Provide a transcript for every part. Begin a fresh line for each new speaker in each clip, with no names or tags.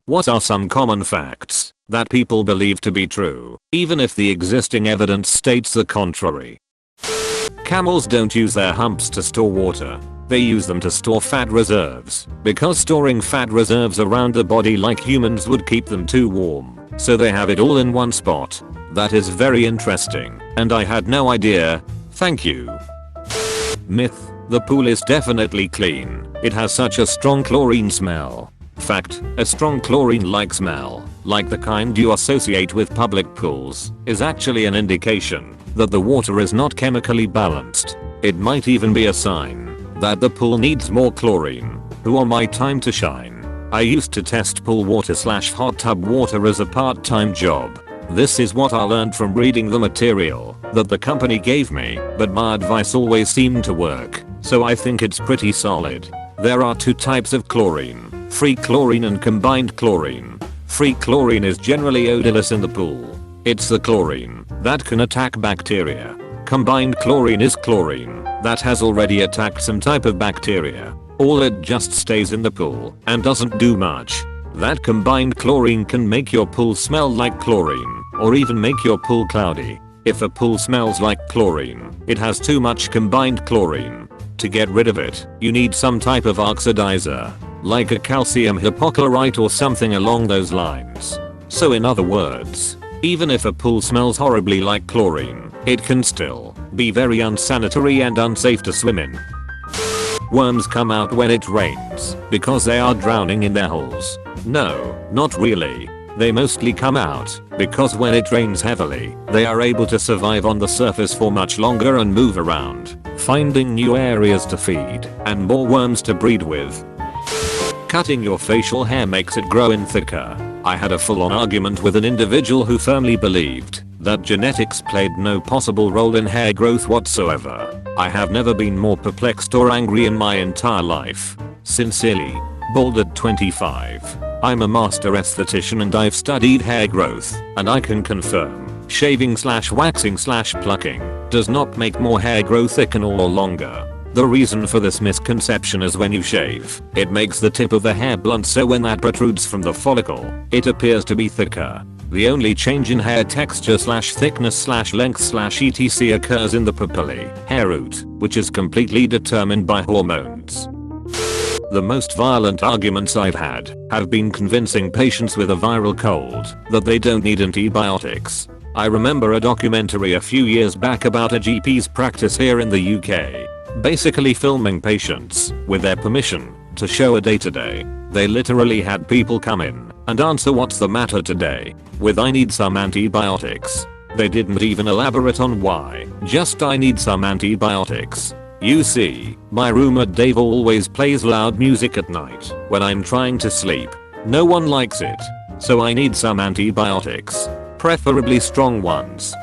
What are some common facts that people believe to be true, even if the existing evidence states the contrary? Camels don't use their humps to store water. They use them to store fat reserves, because storing fat reserves around the body like humans would keep them too warm, so they have it all in one spot. That is very interesting, and I had no idea. Thank you. Myth: the pool is definitely clean. It has such a strong chlorine smell. Fact: a strong chlorine-like smell, like the kind you associate with public pools, is actually an indication that the water is not chemically balanced. It might even be a sign that the pool needs more chlorine. Who are my time to shine? I used to test pool water / hot tub water as a part-time job. This is what I learned from reading the material that the company gave me, but my advice always seemed to work, so I think it's pretty solid. There are two types of chlorine: free chlorine and combined chlorine. Free chlorine is generally odorless in the pool. It's the chlorine that can attack bacteria. Combined chlorine is chlorine that has already attacked some type of bacteria. All it just stays in the pool and doesn't do much. That combined chlorine can make your pool smell like chlorine, or even make your pool cloudy. If a pool smells like chlorine, it has too much combined chlorine. To get rid of it, you need some type of oxidizer, like a calcium hypochlorite or something along those lines. So in other words, even if a pool smells horribly like chlorine, it can still be very unsanitary and unsafe to swim in. Worms come out when it rains because they are drowning in their holes. No, not really. They mostly come out because when it rains heavily, they are able to survive on the surface for much longer and move around, finding new areas to feed and more worms to breed with. Cutting your facial hair makes it grow in thicker. I had a full-on argument with an individual who firmly believed that genetics played no possible role in hair growth whatsoever. I have never been more perplexed or angry in my entire life. Sincerely, bald at 25. I'm a master esthetician and I've studied hair growth, and I can confirm, shaving / waxing / plucking does not make more hair grow thicker or longer. The reason for this misconception is when you shave, it makes the tip of the hair blunt, so when that protrudes from the follicle, it appears to be thicker. The only change in hair texture / thickness / length / etc occurs in the papillae, hair root, which is completely determined by hormones. The most violent arguments I've had have been convincing patients with a viral cold that they don't need antibiotics. I remember a documentary a few years back about a GP's practice here in the UK, basically filming patients with their permission to show a day-to-day. They literally had people come in and answer "What's the matter today?" with "I need some antibiotics." They didn't even elaborate on why, just "I need some antibiotics." You see, my roommate Dave always plays loud music at night when I'm trying to sleep. No one likes it, so I need some antibiotics, preferably strong ones.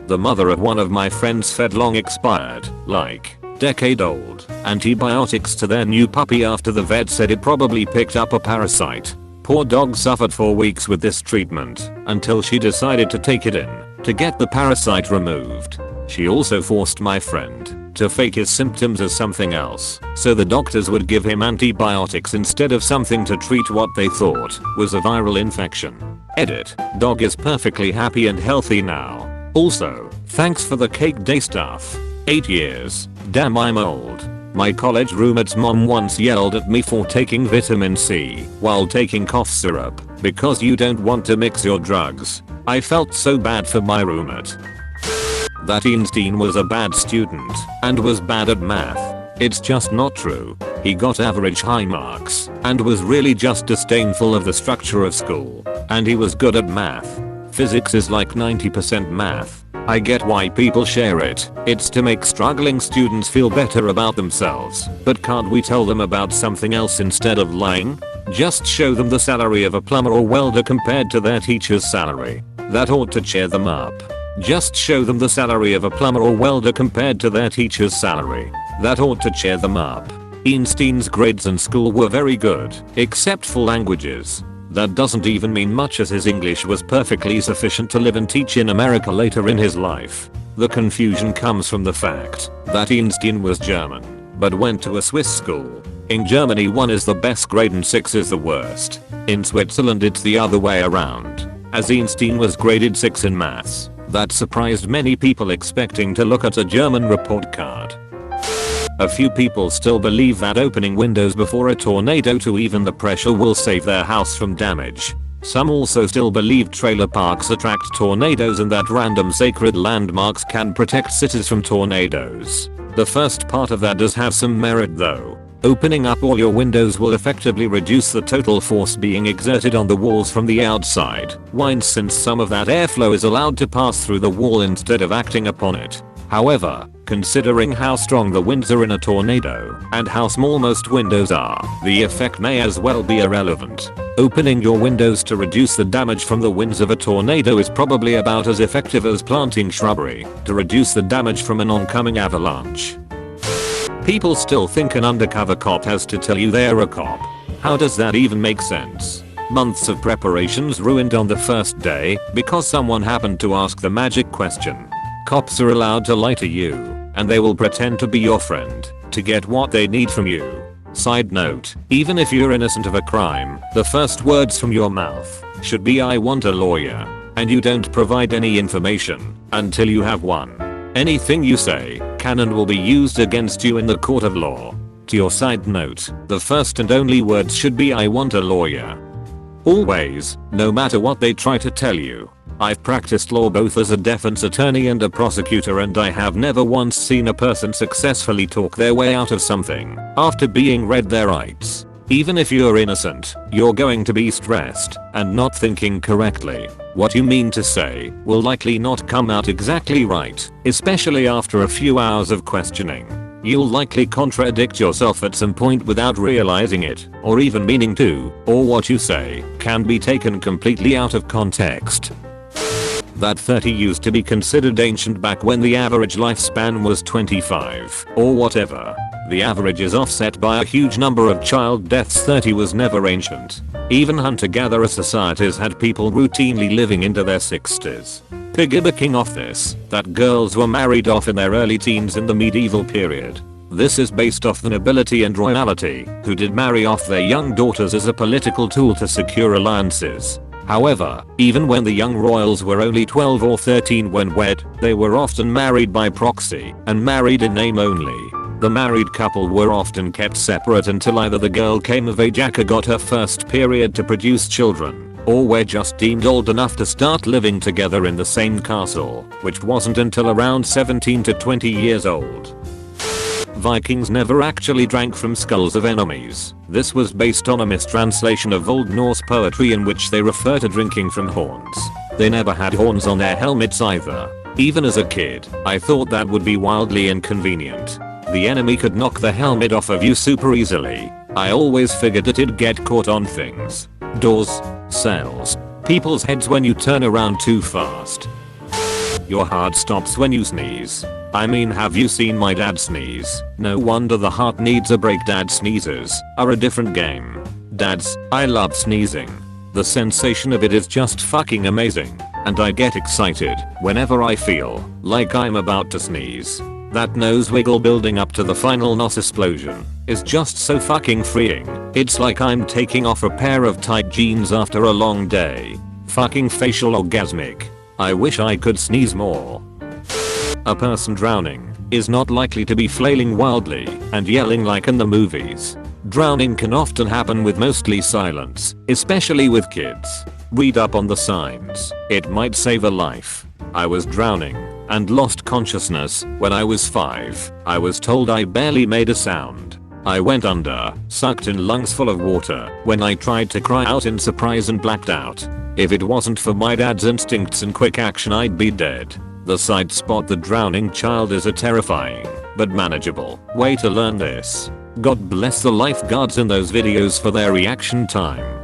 The mother of one of my friends fed long expired, like decade-old, antibiotics to their new puppy after the vet said it probably picked up a parasite. Poor dog suffered for weeks with this treatment until she decided to take it in to get the parasite removed. She also forced my friend to fake his symptoms as something else, so the doctors would give him antibiotics instead of something to treat what they thought was a viral infection. Edit. Dog is perfectly happy and healthy now. Also, thanks for the cake day stuff. 8 years. Damn, I'm old. My college roommate's mom once yelled at me for taking vitamin C while taking cough syrup because you don't want to mix your drugs. I felt so bad for my roommate. That Einstein was a bad student and was bad at math. It's just not true. He got average high marks and was really just disdainful of the structure of school, and he was good at math. Physics is like 90% math. I get why people share it. It's to make struggling students feel better about themselves. But can't we tell them about something else instead of lying? Just show them the salary of a plumber or welder compared to their teacher's salary. That ought to cheer them up. Just show them the salary of a plumber or welder compared to their teacher's salary. That ought to cheer them up. Einstein's grades in school were very good, except for languages. That doesn't even mean much, as his English was perfectly sufficient to live and teach in America later in his life. The confusion comes from the fact that Einstein was German, but went to a Swiss school. In Germany 1 is the best grade and 6 is the worst. In Switzerland it's the other way around. As Einstein was graded 6 in maths, that surprised many people expecting to look at a German report card. A few people still believe that opening windows before a tornado to even the pressure will save their house from damage. Some also still believe trailer parks attract tornadoes and that random sacred landmarks can protect cities from tornadoes. The first part of that does have some merit though. Opening up all your windows will effectively reduce the total force being exerted on the walls from the outside, since some of that airflow is allowed to pass through the wall instead of acting upon it. However, considering how strong the winds are in a tornado and how small most windows are, the effect may as well be irrelevant. Opening your windows to reduce the damage from the winds of a tornado is probably about as effective as planting shrubbery to reduce the damage from an oncoming avalanche. People still think an undercover cop has to tell you they're a cop. How does that even make sense? Months of preparations ruined on the first day because someone happened to ask the magic question. Cops are allowed to lie to you, and they will pretend to be your friend to get what they need from you. Side note, even if you're innocent of a crime, the first words from your mouth should be "I want a lawyer," and you don't provide any information until you have one. Anything you say can and will be used against you in the court of law. To your side note, the first and only words should be "I want a lawyer." Always, no matter what they try to tell you. I've practiced law both as a defense attorney and a prosecutor, and I have never once seen a person successfully talk their way out of something after being read their rights. Even if you're innocent, you're going to be stressed and not thinking correctly. What you mean to say will likely not come out exactly right, especially after a few hours of questioning. You'll likely contradict yourself at some point without realizing it, or even meaning to, or what you say can be taken completely out of context. That 30 used to be considered ancient back when the average lifespan was 25, or whatever. The average is offset by a huge number of child deaths. 30 was never ancient. Even hunter-gatherer societies had people routinely living into their 60s. Piggybacking off this, that girls were married off in their early teens in the medieval period. This is based off the nobility and royalty, who did marry off their young daughters as a political tool to secure alliances. However, even when the young royals were only 12 or 13 when wed, they were often married by proxy and married in name only. The married couple were often kept separate until either the girl came of age or got her first period to produce children, or were just deemed old enough to start living together in the same castle, which wasn't until around 17 to 20 years old. Vikings never actually drank from skulls of enemies. This was based on a mistranslation of Old Norse poetry in which they refer to drinking from horns. They never had horns on their helmets either. Even as a kid, I thought that would be wildly inconvenient. The enemy could knock the helmet off of you super easily. I always figured it'd get caught on things. Doors, cells, people's heads when you turn around too fast. Your heart stops when you sneeze. I mean, have you seen my dad sneeze? No wonder the heart needs a break. Dad sneezes are a different game. Dads, I love sneezing. The sensation of it is just fucking amazing, and I get excited whenever I feel like I'm about to sneeze. That nose wiggle building up to the final nos explosion is just so fucking freeing. It's like I'm taking off a pair of tight jeans after a long day. Fucking facial orgasmic. I wish I could sneeze more. A person drowning is not likely to be flailing wildly and yelling like in the movies. Drowning can often happen with mostly silence, especially with kids. Read up on the signs. It might save a life. I was drowning and lost consciousness when I was 5. I was told I barely made a sound. I went under, sucked in lungs full of water when I tried to cry out in surprise and blacked out. If it wasn't for my dad's instincts and quick action, I'd be dead. The side spot the drowning child is a terrifying but manageable way to learn this. God bless the lifeguards in those videos for their reaction time.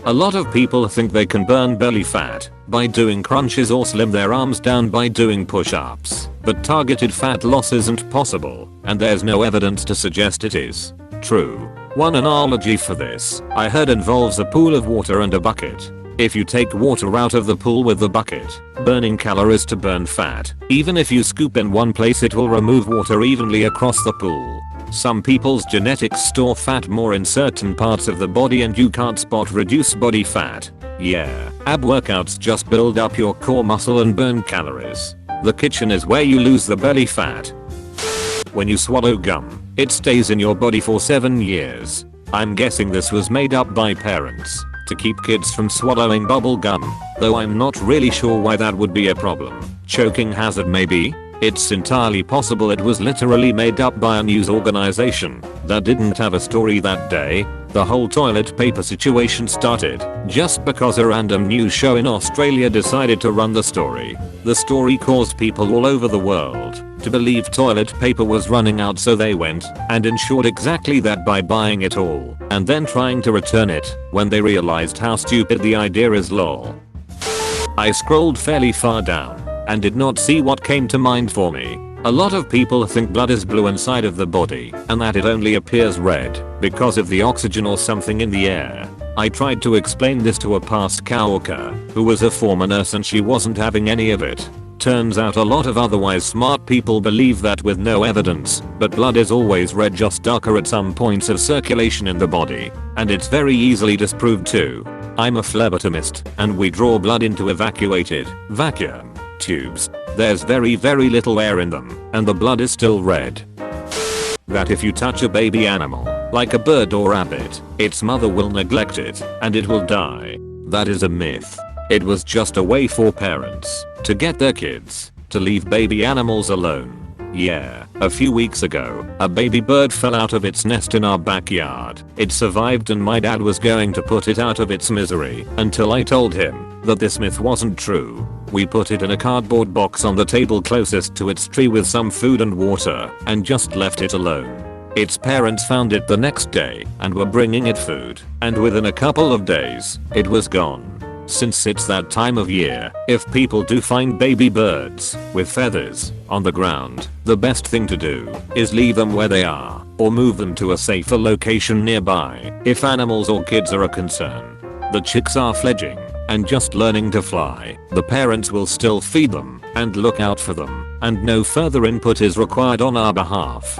A lot of people think they can burn belly fat by doing crunches or slim their arms down by doing push-ups, but targeted fat loss isn't possible, and there's no evidence to suggest it is. True. One analogy for this I heard involves a pool of water and a bucket. If you take water out of the pool with the bucket, burning calories to burn fat. Even if you scoop in one place, it will remove water evenly across the pool. Some people's genetics store fat more in certain parts of the body and you can't spot reduced body fat. Yeah, ab workouts just build up your core muscle and burn calories. The kitchen is where you lose the belly fat. When you swallow gum, it stays in your body for 7 years. I'm guessing this was made up by parents to keep kids from swallowing bubble gum, though I'm not really sure why that would be a problem. Choking hazard maybe? It's entirely possible it was literally made up by a news organization that didn't have a story that day. The whole toilet paper situation started just because a random news show in Australia decided to run the story. The story caused people all over the world to believe toilet paper was running out, so they went and ensured exactly that by buying it all and then trying to return it when they realized how stupid the idea is. Lol. I scrolled fairly far down and did not see what came to mind for me. A lot of people think blood is blue inside of the body and that it only appears red because of the oxygen or something in the air. I tried to explain this to a past coworker who was a former nurse and she wasn't having any of it. Turns out a lot of otherwise smart people believe that with no evidence, but blood is always red, just darker at some points of circulation in the body, and it's very easily disproved too. I'm a phlebotomist and we draw blood into evacuated vacuum tubes. There's very little air in them and the blood is still red. That if you touch a baby animal, like a bird or rabbit, its mother will neglect it and it will die. That is a myth. It was just a way for parents to get their kids to leave baby animals alone. Yeah, a few weeks ago, a baby bird fell out of its nest in our backyard. It survived and my dad was going to put it out of its misery until I told him that this myth wasn't true. We put it in a cardboard box on the table closest to its tree with some food and water and just left it alone. Its parents found it the next day and were bringing it food, and within a couple of days, it was gone. Since it's that time of year, if people do find baby birds with feathers on the ground, the best thing to do is leave them where they are or move them to a safer location nearby if animals or kids are a concern. The chicks are fledging and just learning to fly. The parents will still feed them and look out for them, and no further input is required on our behalf.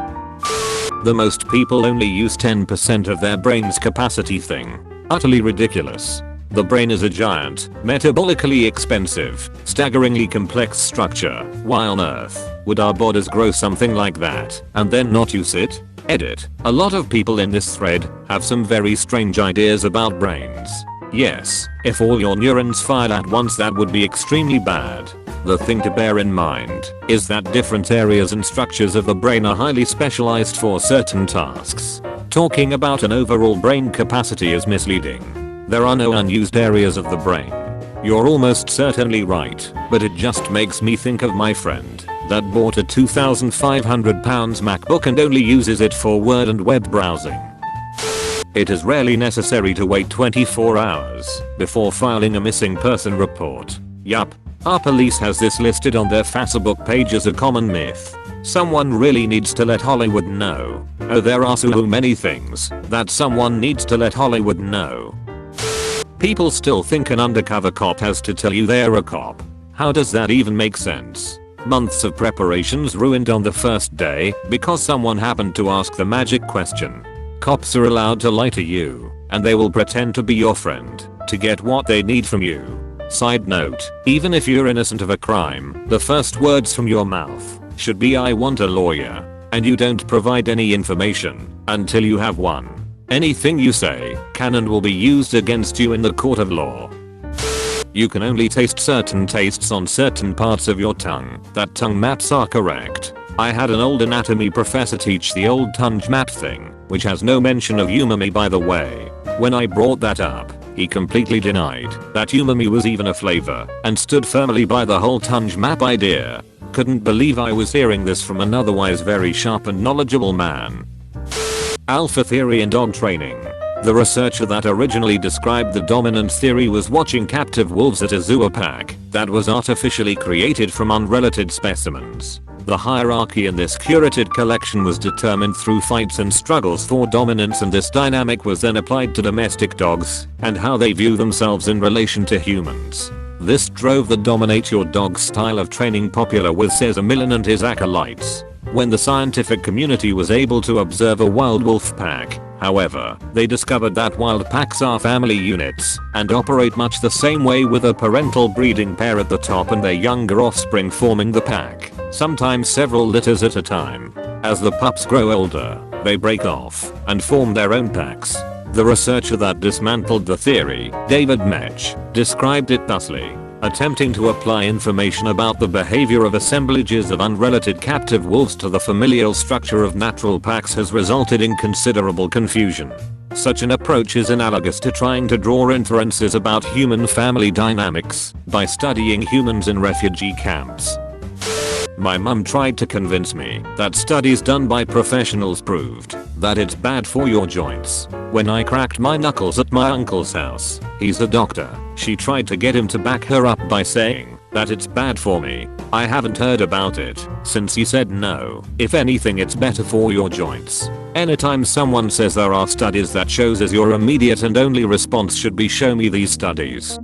The most people only use 10% of their brain's capacity thing. Utterly ridiculous. The brain is a giant, metabolically expensive, staggeringly complex structure. Why on earth would our bodies grow something like that and then not use it? Edit. A lot of people in this thread have some very strange ideas about brains. Yes, if all your neurons fired at once that would be extremely bad. The thing to bear in mind is that different areas and structures of the brain are highly specialized for certain tasks. Talking about an overall brain capacity is misleading. There are no unused areas of the brain. You're almost certainly right, but it just makes me think of my friend that bought a £2,500 MacBook and only uses it for Word and web browsing. It is rarely necessary to wait 24 hours before filing a missing person report. Yup, our police has this listed on their Facebook page as a common myth. Someone really needs to let Hollywood know. Oh, there are so many things that someone needs to let Hollywood know. People still think an undercover cop has to tell you they're a cop. How does that even make sense? Months of preparations ruined on the first day because someone happened to ask the magic question. Cops are allowed to lie to you, and they will pretend to be your friend to get what they need from you. Side note, even if you're innocent of a crime, the first words from your mouth should be "I want a lawyer," and you don't provide any information until you have one. Anything you say can and will be used against you in the court of law. You can only taste certain tastes on certain parts of your tongue. That tongue maps are correct. I had an old anatomy professor teach the old tongue map thing, which has no mention of umami by the way. When I brought that up, he completely denied that umami was even a flavor and stood firmly by the whole tongue map idea. Couldn't believe I was hearing this from an otherwise very sharp and knowledgeable man. Alpha theory in dog training. The researcher that originally described the dominant theory was watching captive wolves at a zoo pack that was artificially created from unrelated specimens. The hierarchy in this curated collection was determined through fights and struggles for dominance, and this dynamic was then applied to domestic dogs and how they view themselves in relation to humans. This drove the dominate your dog style of training popular with Cesar Millan and his acolytes. When the scientific community was able to observe a wild wolf pack, however, they discovered that wild packs are family units and operate much the same way, with a parental breeding pair at the top and their younger offspring forming the pack, sometimes several litters at a time. As the pups grow older, they break off and form their own packs. The researcher that dismantled the theory, David Mech, described it thusly: attempting to apply information about the behavior of assemblages of unrelated captive wolves to the familial structure of natural packs has resulted in considerable confusion. Such an approach is analogous to trying to draw inferences about human family dynamics by studying humans in refugee camps. My mum tried to convince me that studies done by professionals proved that it's bad for your joints. When I cracked my knuckles at my uncle's house, he's a doctor, she tried to get him to back her up by saying that it's bad for me. I haven't heard about it since he said no. If anything, it's better for your joints. Anytime someone says there are studies, that shows as your immediate and only response should be, show me these studies.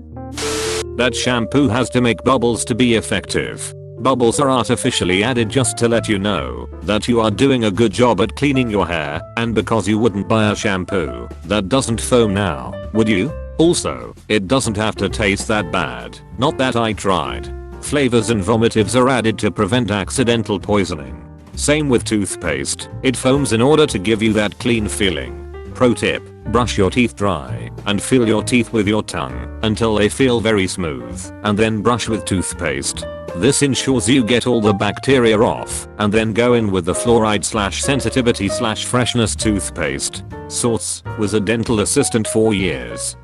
That shampoo has to make bubbles to be effective. Bubbles are artificially added just to let you know that you are doing a good job at cleaning your hair, and because you wouldn't buy a shampoo that doesn't foam now, would you? Also, it doesn't have to taste that bad. Not that I tried. Flavors and vomitives are added to prevent accidental poisoning. Same with toothpaste, it foams in order to give you that clean feeling. Pro tip: brush your teeth dry and feel your teeth with your tongue until they feel very smooth, and then brush with toothpaste. This ensures you get all the bacteria off, and then go in with the fluoride/sensitivity/freshness toothpaste. Source: was a dental assistant for years.